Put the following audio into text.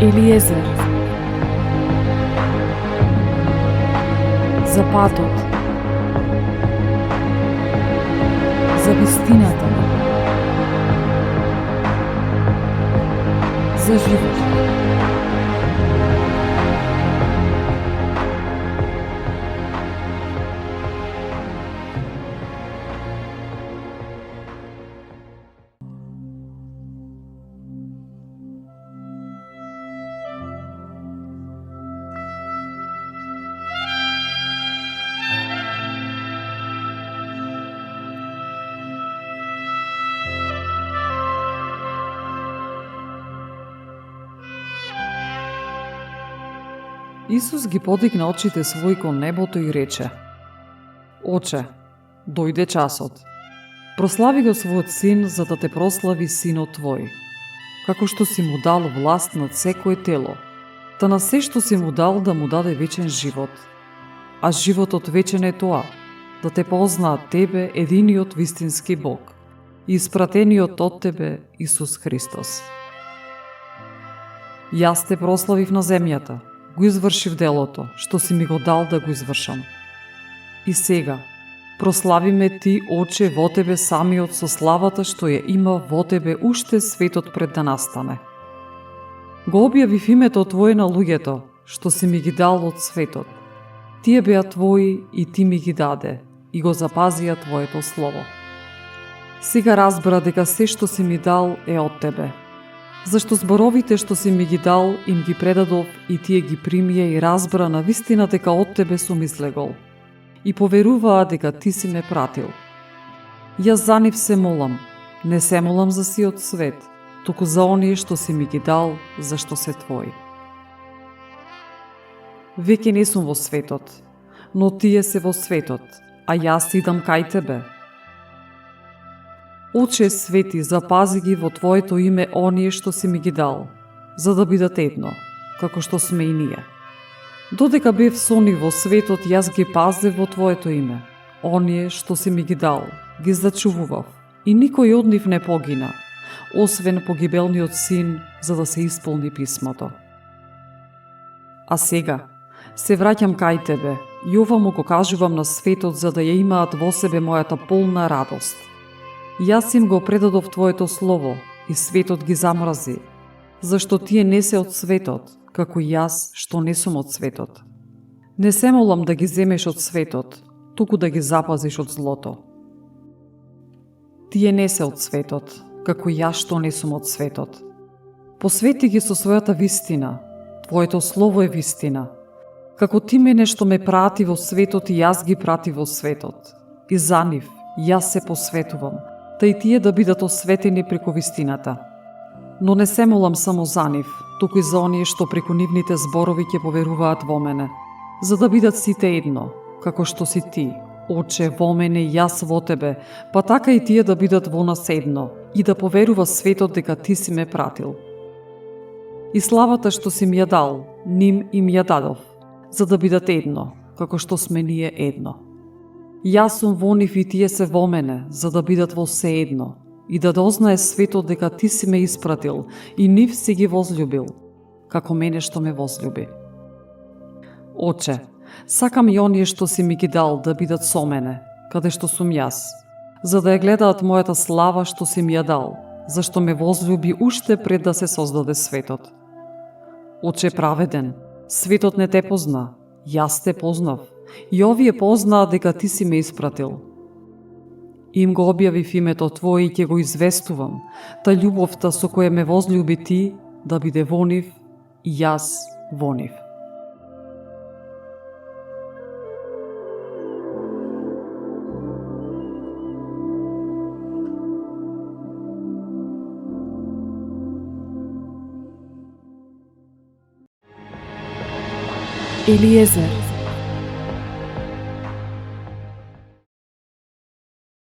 Елиезер. За патот. За вистината. За живот. Исус ги подигна очите свои кон небото и рече: Оче, дојде часот. Прослави го својот син, за да те прослави синот твој. Како што си му дал власт над секое тело, та на се што си му дал да му даде вечен живот. А животот вечен е тоа, да те познаат тебе, единиот вистински Бог, и испратениот од тебе Исус Христос. Јас те прославив на земјата, го извршив делото, што си ми го дал да го извршам. И сега, прослави ме ти, Оче, во тебе самиот со славата што ја има во тебе уште светот пред да настане. Го објавив името Твое на луѓето, што си ми ги дал од светот. Тие беа Твои и Ти ми ги даде, и го запазија Твоето слово. Сега разбра дека се што си ми дал е од Тебе. Зашто зборовите што си ми ги дал, им ги предадов и тие ги примија и разбра на вистина дека од Тебе сум излегол. И поверуваа дека Ти си ме пратил. Јас за нив се молам, не се молам за сиот свет, туку за оние што си ми ги дал, зашто се Твои. Веќе не сум во светот, но Тие се во светот, а јас идам кај Тебе. Оче свети, запази ги во Твоето име оние што си ми ги дал, за да бидат едно, како што сме и ние. Додека бев со нив во светот, јас ги пазев во Твоето име. Оние што си ми ги дал, ги зачувував, и никој од нив не погина, освен погибелниот син, за да се исполни писмото. А сега, се враќам кај Тебе, и ова му го кажувам на светот, за да ја имаат во себе мојата полна радост. Јас им го предадов Твоето слово, и светот ги замрази, зашто тие не се од светот, како јас што не сум од светот. Не се молам да ги земеш од светот, туку да ги запазиш од злото. Тие не се од светот, како јас што не сум од светот. Посвети ги со својата вистина, Твоето слово е вистина. Како Ти мене што ме прати во светот и јас ги прати во светот. И за нив јас се посветувам, та и тие да бидат осветени преку вистината. Но не се молам само за нив, туку и за оние што преку нивните зборови ќе поверуваат во мене, за да бидат сите едно, како што си Ти, Оче, во мене и јас во Тебе, па така и тие да бидат во нас едно, и да поверува светот дека Ти си ме пратил. И славата што си ми ја дал, ним им ја дадов, за да бидат едно, како што сме ние едно. Јас сум во нив и тие се во мене, за да бидат во се едно, и да дознае светот дека Ти си ме испратил и нив си ги возлюбил, како мене што ме возлюби. Оче, сакам и оние што си ми ги дал да бидат со мене, каде што сум јас, за да ја гледаат мојата слава што си ми ја дал, зашто ме возлюби уште пред да се создаде светот. Оче праведен, светот не те позна, јас те познав, и овие познаа дека Ти си ме испратил. Им го објавив името Твое и ќе го известувам, та љубовта со која ме возлюби Ти да биде во нив и јас во нив. Елиезер.